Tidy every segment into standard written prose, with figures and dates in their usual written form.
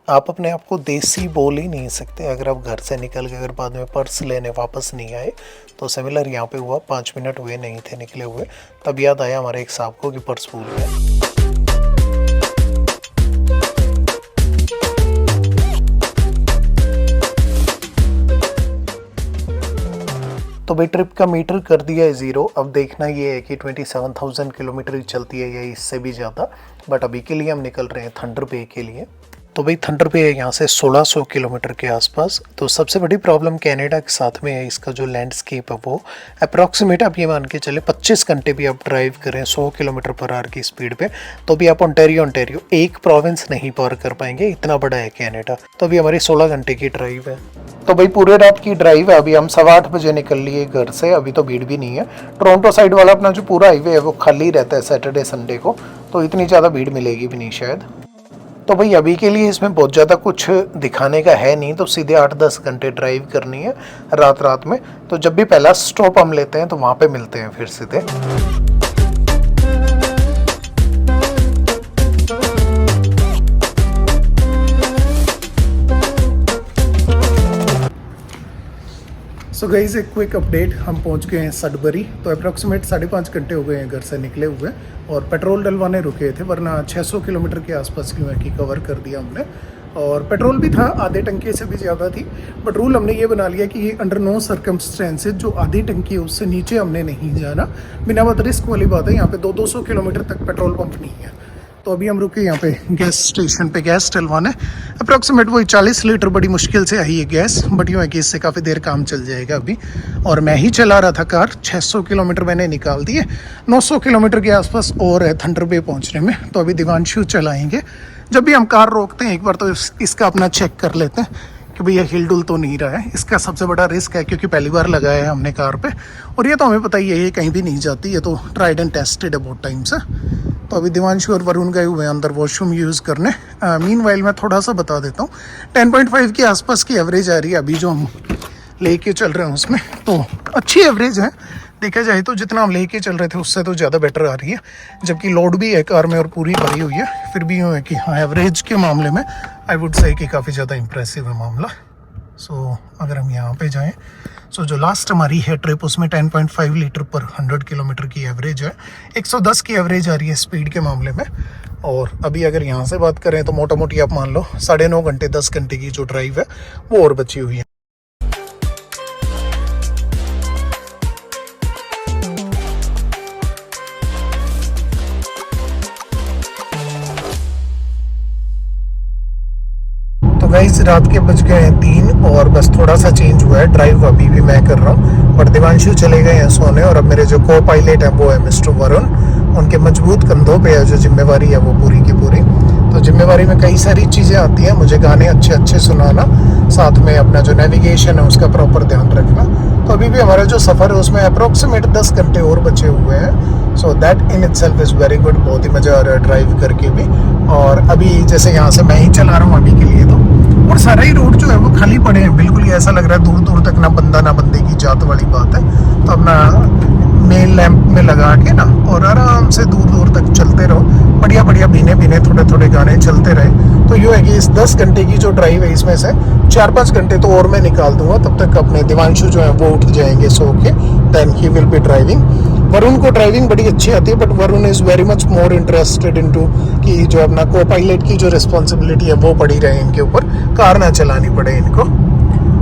आप अपने आप को देसी बोल ही नहीं सकते अगर आप घर से निकल के अगर बाद में पर्स लेने वापस नहीं आए। तो सिमिलर यहाँ पे हुआ, 5 मिनट हुए नहीं थे निकले हुए, तब याद आया हमारे एक साहब को कि पर्स भूल गए। तो भाई ट्रिप का मीटर कर दिया है ज़ीरो। अब देखना ये है कि 27,000 किलोमीटर ही चलती है या इससे भी ज़्यादा। बट अभी के लिए हम निकल रहे हैं थंडर बे के लिए। तो भाई थंडर बे है यहाँ से 1600 किलोमीटर के आसपास। तो सबसे बड़ी प्रॉब्लम कनाडा के साथ में है इसका जो लैंडस्केप है वो अप्रॉक्सीमेट आप ये मान के चले 25 घंटे भी आप ड्राइव करें 100 किलोमीटर पर आवर की स्पीड पे तो भी आप ओंटारियो एक प्रोविंस नहीं पार कर पाएंगे, इतना बड़ा है कनाडा। तो अभी हमारी 16 घंटे की ड्राइव है। तो भाई पूरे रात की ड्राइव है। अभी हम 8:15 बजे निकल लिए घर से। अभी तो भीड़ भी नहीं है। टोरंटो साइड वाला अपना जो पूरा हाईवे है वो खाली रहता है सैटरडे संडे को, तो इतनी ज़्यादा भीड़ मिलेगी भी नहीं शायद। तो भाई अभी के लिए इसमें बहुत ज़्यादा कुछ दिखाने का है नहीं, तो सीधे 8-10 घंटे ड्राइव करनी है रात में। तो जब भी पहला स्टॉप हम लेते हैं तो वहाँ पे मिलते हैं फिर सीधे। सो गाइस एक क्विक अपडेट, हम पहुंच गए हैं सडबरी। तो अप्रॉक्सीमेट 5.5 घंटे हो गए हैं घर से निकले हुए और पेट्रोल डलवाने रुके थे, वरना 600 किलोमीटर के आसपास की कवर कर दिया हमने। और पेट्रोल भी था, आधे टंकी से भी ज़्यादा थी। बट रूल हमने ये बना लिया कि अंडर नो सर्कमस्टेंसेज जो आधी टंकी है उससे नीचे हमने नहीं जाना। बिना बात रिस्क वाली बात है, यहाँ पे 200 किलोमीटर तक पेट्रोल पंप नहीं है। तो अभी हम रुके यहाँ पे गैस स्टेशन पे गैस डलवाने। अप्रॉक्सीमेट वही 40 लीटर बड़ी मुश्किल से आई है गैस, बट यूँ है कि इससे काफ़ी देर काम चल जाएगा अभी। और मैं ही चला रहा था कार, 600 किलोमीटर मैंने निकाल दिए, 900 किलोमीटर के आसपास और है थंडर बे पहुँचने में। तो अभी दिवांशु चलाएँगे। जब भी हम कार रोकते हैं एक बार तो इसका अपना चेक कर लेते हैं कि भैया हिल डुल तो नहीं रहा है। इसका सबसे बड़ा रिस्क है क्योंकि पहली बार लगाया है हमने कार पे, और ये तो हमें पता ही है ये कहीं भी नहीं जाती, ये तो ट्राइड एंड टेस्टेड है बहुत टाइम से। तो अभी दिवांशु और वरुण गए हुए हैं अंदर वॉशरूम यूज़ करने। मीनवाइल मैं थोड़ा सा बता देता हूँ, 10.5 के आसपास की एवरेज आ रही है अभी जो हम लेके चल रहे हैं उसमें। तो अच्छी एवरेज है देखा जाए तो, जितना हम लेके चल रहे थे उससे तो ज़्यादा बेटर आ रही है। जबकि लोड भी है कार में और पूरी भरी हुई है, फिर भी यूँ है कि हाँ एवरेज के मामले में आई वुड से कि काफ़ी ज़्यादा इंप्रेसिव है मामला। सो अगर हम यहाँ पे जाएं, सो जो लास्ट हमारी है ट्रिप उसमें 10.5 लीटर पर 100 किलोमीटर की एवरेज है, 110 की एवरेज आ रही है स्पीड के मामले में। और अभी अगर यहाँ से बात करें तो मोटा मोटी आप मान लो 9.5 घंटे 10 घंटे की जो ड्राइव है वो और बची हुई है। तो गाइस रात के बज गए हैं 3 और बस थोड़ा सा चेंज हुआ है। ड्राइव अभी भी मैं कर रहा हूँ, बट दिवांशु चले गए हैं सोने। और अब मेरे जो को पायलट है वो है मिस्टर वरुण। उनके मजबूत कंधों पे है जो जिम्मेवारी है वो पूरी की पूरी। तो जिम्मेवारी में कई सारी चीज़ें आती हैं, मुझे गाने अच्छे अच्छे सुनाना, साथ में अपना जो नेविगेशन है उसका प्रॉपर ध्यान रखना। तो अभी भी हमारा जो सफ़र है उसमें अप्रॉक्सीमेट 10 घंटे और बचे हुए हैं। So that in itself is very good. बहुत ही मज़ा आ रहा है ड्राइव करके भी। और अभी जैसे यहाँ से मैं ही चला रहा हूँ अभी के लिए तो, और सारा ही रोड जो है वो खाली पड़े हैं, बिल्कुल ही ऐसा लग रहा है दूर दूर तक ना बंदा ना बंदे की जात वाली बात है। तो अपना मेन लैंप में लगा के ना और आराम से दूर दूर तक चलते रहो, बढ़िया बढ़िया भीने भीने थोड़े थोड़े गाने चलते रहे। तो यूँ है कि इस 10 घंटे की जो ड्राइव है इसमें से 4-5 घंटे तो और मैं निकाल दूंगा, तब तक अपने दिवांशु जो है वो उठ जाएंगे सो के, then he will be driving. Varun को ड्राइविंग बड़ी अच्छी आती है, but Varun is very much more interested into कि जो अपना को पायलट की जो रिस्पॉन्सिबिलिटी है वो पड़ी रहे इनके ऊपर, कार ना चलानी पड़े इनको।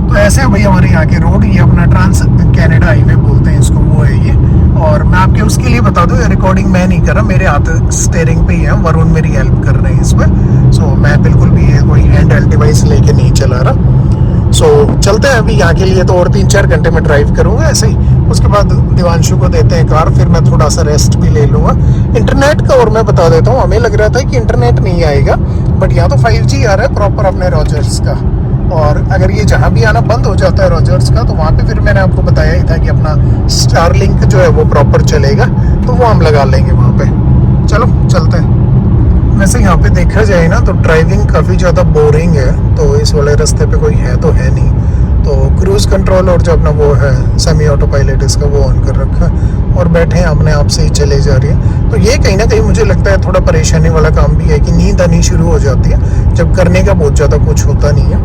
तो ऐसे भाई हमारे यहाँ के रोड, ये अपना ट्रांस कनाडा हाईवे बोलते हैं इसको, वो है ये। और मैं आपके उसके लिए बता दूं, ये रिकॉर्डिंग मैं नहीं कर रहा, मेरे हाथ स्टेयरिंग पे ही है, वरुण मेरी हेल्प कर रहे हैं इसमें। सो मैं बिल्कुल भी ये कोई हैंड हेल्ड डिवाइस लेके नहीं चला रहा। सो चलते हैं अभी यहाँ के लिए तो और 3-4 घंटे में ड्राइव करूँगा ऐसे ही। उसके बाद दिवांशु को देते हैं कार, फिर मैं थोड़ा सा रेस्ट भी ले लूँगा। इंटरनेट का और मैं बता देता हूँ, हमें लग रहा था कि इंटरनेट नहीं आएगा, बट यहाँ तो 5G आ रहा है प्रॉपर अपने रॉजर्स का। और अगर ये जहाँ भी आना बंद हो जाता है रॉजर्स का, तो वहाँ पे फिर मैंने आपको बताया ही था कि अपना स्टारलिंक जो है वो प्रॉपर चलेगा, तो वो हम लगा लेंगे वहाँ पे। चलो चलते हैं। वैसे यहाँ पे देखा जाए ना तो ड्राइविंग काफ़ी ज़्यादा बोरिंग है, तो इस वाले रास्ते पे कोई है तो है नहीं। तो क्रूज़ कंट्रोल और जो अपना वो है सेमी ऑटो पायलट इसका वो ऑन कर रखा है और बैठे हैं अपने आप से ही चले जा रही है। तो ये कहीं ना कहीं मुझे लगता है थोड़ा परेशानी वाला काम भी है कि नींद आनी शुरू हो जाती है जब करने का बहुत ज़्यादा कुछ होता नहीं है।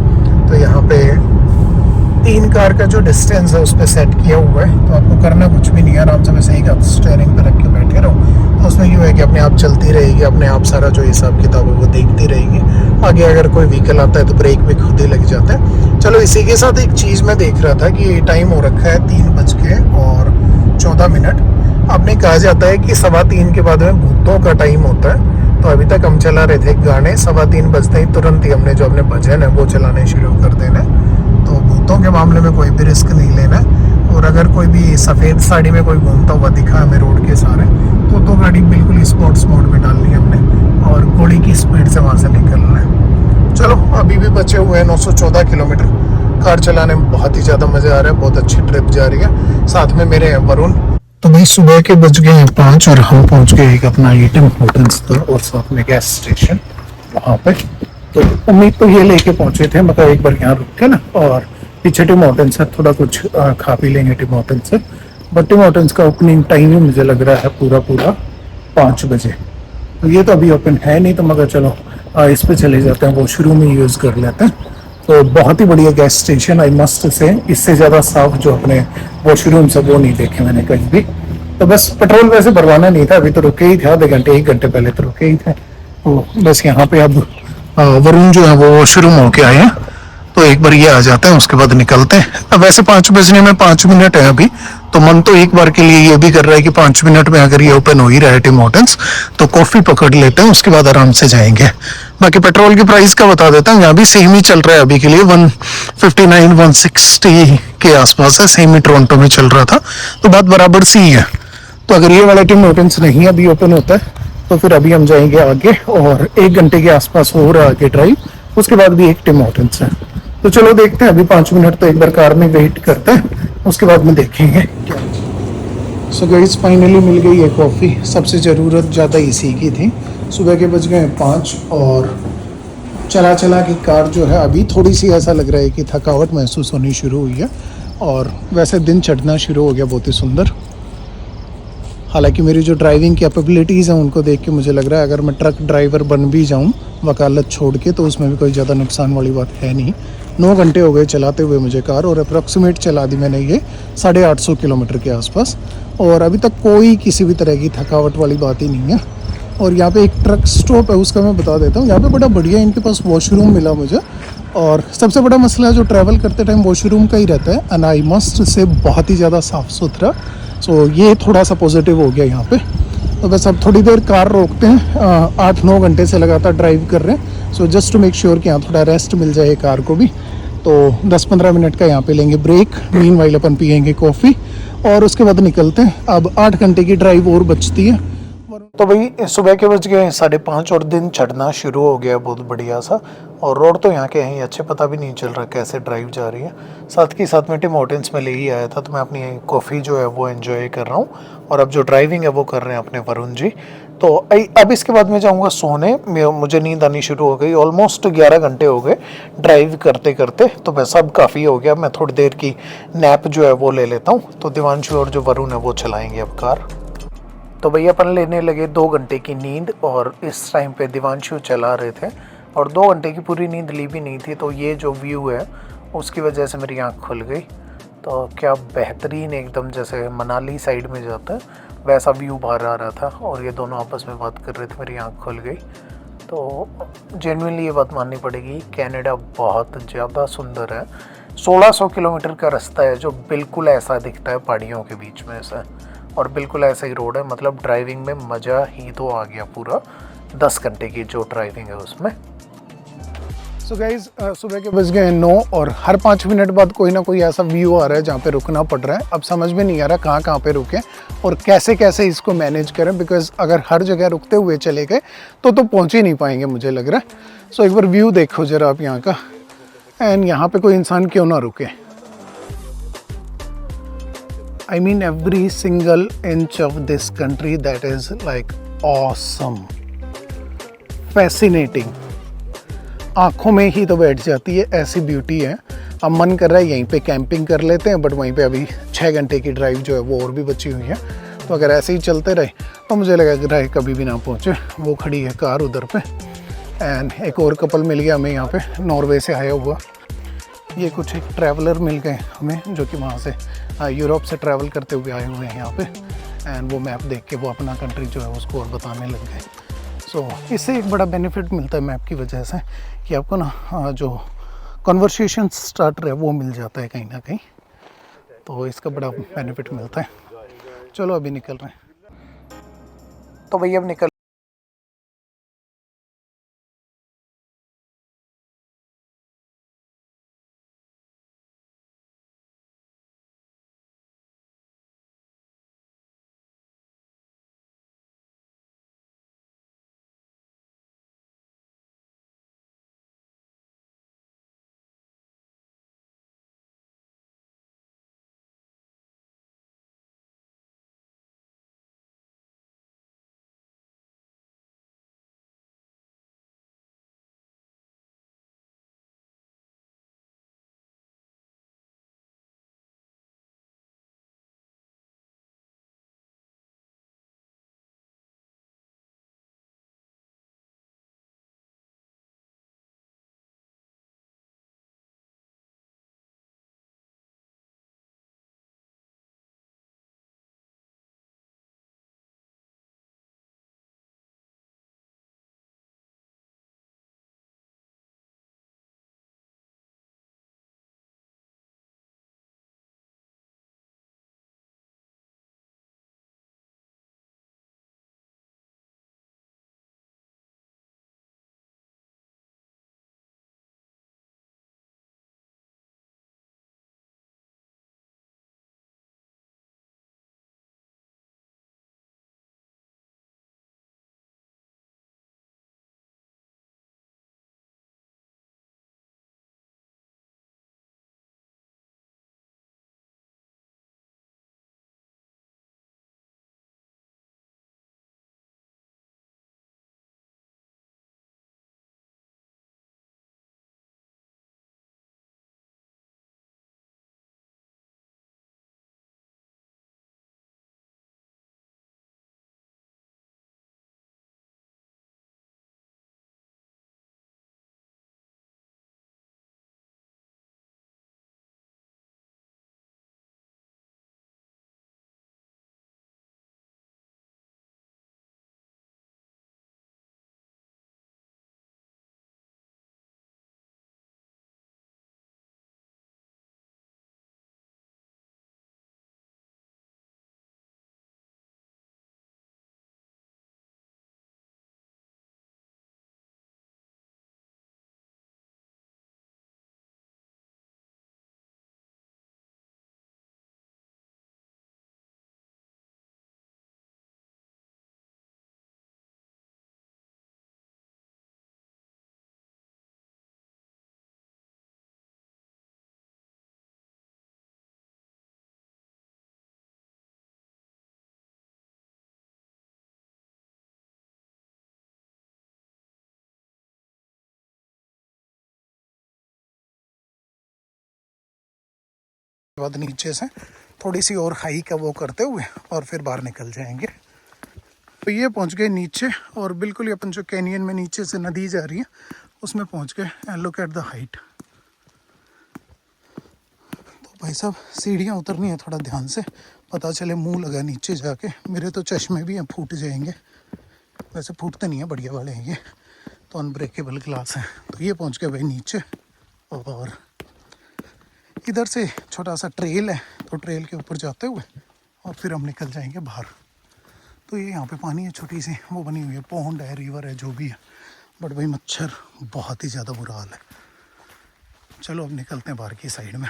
तो यहाँ पे 3 कार का जो डिस्टेंस है उस पर सेट किया हुआ है, तो आपको करना कुछ भी नहीं है, आराम से वैसे ही आप स्टेयरिंग पे रख के बैठे रहो। तो उसमें यूँ है कि अपने आप चलती रहेगी, अपने आप सारा जो हिसाब किताब है वो देखती रहेगी। आगे अगर कोई व्हीकल आता है तो ब्रेक भी खुद ही लग जाता है। चलो इसी के साथ एक चीज़ मैं देख रहा था कि टाइम हो रखा है 3:14। आपने कहा जाता है कि 3:15 के बाद में भूतों का टाइम होता है। तो अभी तक हम चला रहे थे गाने, 3:15 बजते ही तुरंत ही हमने जो अपने भजन है वो चलाने शुरू कर देना। तो भूतों के मामले में कोई भी रिस्क नहीं लेना। और अगर कोई भी सफ़ेद साड़ी में कोई घूमता हुआ दिखा हमें रोड के सारे, तो गाड़ी बिल्कुल स्पोर्ट्स मोड में डालनी है हमने और घोड़ी की स्पीड से वहाँ से निकलना है। चलो अभी भी बचे हुए हैं 914 किलोमीटर। कार चलाने में बहुत ही ज़्यादा मज़ा आ रहा है, बहुत अच्छी ट्रिप जा रही है। साथ में मेरे हैं वरुण। तो भाई सुबह के बज गए हैं 5 और हम पहुंच गए एक अपना टिम होटल्स पर और साथ में गैस स्टेशन वहाँ पे। तो उम्मीद तो ये लेके पहुंचे थे, मतलब एक बार यहाँ रुक के ना और पीछे टिम होटल्स से थोड़ा कुछ खा पी लेंगे टिम होटल्स से। बट टिम होटल्स का ओपनिंग टाइम ही मुझे लग रहा है पूरा 5 बजे। तो ये तो अभी ओपन है नहीं, तो मगर चलो इस पे चले जाते हैं, वॉशरूम में यूज़ कर लेते हैं। तो बहुत ही बढ़िया gas station, I must say, इससे ज़्यादा साफ जो अपने वॉशरूम से वो नहीं देखे मैंने कहीं भी। तो बस पेट्रोल वैसे भरवाना नहीं था, अभी तो रुके ही थे, आधे घंटे 1 घंटे पहले तो रुके ही थे। तो बस यहाँ पे अब वरुण जो है वो वॉशरूम होके आए हैं, तो एक बार ये आ जाते हैं उसके बाद निकलते हैं। अब वैसे 5 बजने में 5 मिनट है अभी, तो मन तो एक बार के लिए ये भी कर रहा है कि 5 मिनट में अगर ये ओपन हो ही रहा है टिम हॉर्टन्स तो कॉफ़ी पकड़ लेते हैं, उसके बाद आराम से जाएंगे। बाकी पेट्रोल की प्राइस का बता देता हूँ, यहाँ भी सेम ही चल रहा है अभी के लिए, 159 160 के आसपास है, सेम ही टोरंटो में चल रहा था, तो बात बराबर सी ही है। तो अगर ये वाला टिम हॉर्टन्स नहीं अभी ओपन होता है तो फिर अभी हम जाएंगे आगे और 1 घंटे के आसपास हो रहा है आगे ड्राइव, उसके बाद भी एक टिम हॉर्टन्स है। तो चलो देखते हैं, अभी 5 मिनट तो एक बार कार में वेट करते हैं, उसके बाद में देखेंगे क्या। सो गाइस फाइनली मिल गई है कॉफ़ी, सबसे ज़रूरत ज़्यादा इसी की थी। सुबह के बज गए 5 और चला चला की कार जो है अभी थोड़ी सी ऐसा लग रहा है कि थकावट महसूस होनी शुरू हुई है और वैसे दिन चढ़ना शुरू हो गया बहुत ही सुंदर। हालांकि मेरी जो ड्राइविंग कैपेबिलिटीज़ हैं उनको देख के मुझे लग रहा है अगर मैं ट्रक ड्राइवर बन भी जाऊं वकालत छोड़ के तो उसमें भी कोई ज़्यादा नुकसान वाली बात है नहीं। 9 घंटे हो गए चलाते हुए मुझे कार और अप्रॉक्सीमेट चला दी मैंने ये 850 किलोमीटर के आसपास, और अभी तक कोई किसी भी तरह की थकावट वाली बात ही नहीं है। और यहाँ पे एक ट्रक स्टॉप है, उसका मैं बता देता हूँ। यहाँ पे बड़ा बढ़िया इनके पास वॉशरूम मिला मुझे, और सबसे बड़ा मसला जो ट्रैवल करते टाइम वॉशरूम का ही रहता है, एंड आई मस्ट से बहुत ही ज़्यादा साफ़ सुथरा। सो ये थोड़ा सा पॉजिटिव हो गया यहाँ पे। तो बस अब थोड़ी देर कार रोकते हैं, 8-9 घंटे से लगातार ड्राइव कर रहे हैं, so just to make sure कि यहाँ थोड़ा रेस्ट मिल जाए कार को भी। तो 10-15 मिनट का यहाँ पे लेंगे ब्रेक, मीनवाइल अपन पियेंगे कॉफ़ी और उसके बाद निकलते हैं। अब 8 घंटे की ड्राइव और बचती है। तो भाई सुबह के बज गए 5:30 और दिन चढ़ना शुरू हो गया बहुत बढ़िया सा, और रोड तो यहाँ के हैं अच्छे, पता भी नहीं चल रहा कैसे ड्राइव जा रही है। साथ के साथ में टिम हॉर्टन्स में ले ही आया था, तो मैं अपनी कॉफ़ी जो है वो एंजॉय कर रहा हूँ, और अब जो ड्राइविंग है वो कर रहे हैं अपने वरुण जी। तो अब इसके बाद मैं जाऊँगा सोने, मुझे नींद आनी शुरू हो गई। ऑलमोस्ट 11 घंटे हो गए ड्राइव करते करते, तो बस अब काफ़ी हो गया। मैं थोड़ी देर की नैप जो है वो ले लेता हूँ, तो दिवांशु और जो वरुण है वो चलाएँगे अब कार। तो भैया अपन लेने लगे 2 घंटे की नींद, और इस टाइम पे दिवांशु चला रहे थे, और 2 घंटे की पूरी नींद ली भी नहीं थी। तो ये जो व्यू है उसकी वजह से मेरी आँख खुल गई। तो क्या बेहतरीन, एकदम जैसे मनाली साइड में जाता है वैसा व्यू बाहर आ रहा था, और ये दोनों आपस में बात कर रहे थे, मेरी आँख खुल गई। तो जेन्युइनली ये बात माननी पड़ेगी, कनाडा बहुत ज़्यादा सुंदर है। 1600 किलोमीटर का रास्ता है जो बिल्कुल ऐसा दिखता है पहाड़ियों के बीच में से, और बिल्कुल ऐसा ही रोड है, मतलब ड्राइविंग में मज़ा ही तो आ गया पूरा। 10 घंटे की जो ड्राइविंग है उसमें। सो गाइज सुबह के बज गए 9 और हर 5 मिनट बाद कोई ना कोई ऐसा व्यू आ रहा है जहाँ पे रुकना पड़ रहा है। अब समझ में नहीं आ रहा कहाँ पे रुकें और कैसे कैसे इसको मैनेज करें, बिकॉज अगर हर जगह रुकते हुए चले गए तो पहुँच ही नहीं पाएंगे मुझे लग रहा है। सो एक बार व्यू देखो ज़रा आप यहाँ का, एंड यहाँ पे कोई इंसान क्यों ना रुके। I mean every single inch of this country that is like awesome, fascinating। आँखों में ही तो बैठ जाती है, ऐसी ब्यूटी है। अब मन कर रहा है यहीं पे कैंपिंग कर लेते हैं, बट वहीं पे अभी 6 घंटे की ड्राइव जो है वो और भी बची हुई है। तो अगर ऐसे ही चलते रहे तो मुझे लगा कि ड्राइव कभी भी ना पहुँचे। वो खड़ी है कार उधर पे। एंड एक और कपल मिल गया हमें यहाँ पे, नॉर्वे से आया हुआ। ये कुछ एक ट्रैवलर मिल गए हमें, जो कि वहाँ से यूरोप से ट्रैवल करते हुए आए हुए हैं यहाँ पे। एंड वो मैप देख के वो अपना कंट्री जो है उसको और बताने लग गए। सो इससे एक बड़ा बेनिफिट मिलता है मैप की वजह से कि आपको ना जो कन्वर्सेशन स्टार्टर है वो मिल जाता है कहीं ना कहीं। तो इसका बड़ा बेनिफिट मिलता है। चलो अभी निकल रहे हैं। तो भैया अब निकल बाद नीचे से थोड़ी सी और हाई का वो करते हुए और फिर बाहर निकल जाएंगे। तो ये पहुंच गए नीचे और बिल्कुल ही अपन जो कैनियन में नीचे से नदी जा रही है उसमें पहुंच गए। And look at the height. तो भाई साहब सीढ़ियाँ उतरनी है थोड़ा ध्यान से, पता चले मुंह लगा नीचे जाके। मेरे तो चश्मे भी हैं, फूट जाएंगे। वैसे फूटते नहीं है, बढ़िया वाले हैं ये तो, अनब्रेकेबल ग्लास है। तो ये पहुंच गए भाई नीचे और इधर से छोटा सा ट्रेल है, तो ट्रेल के ऊपर जाते हुए और फिर हम निकल जाएंगे बाहर। तो ये यहाँ पे पानी है, छोटी सी वो बनी हुई है, पौंड है, रिवर है, जो भी है। बट भाई मच्छर बहुत ही ज़्यादा बुरा हाल है। चलो अब निकलते हैं बाहर की साइड में।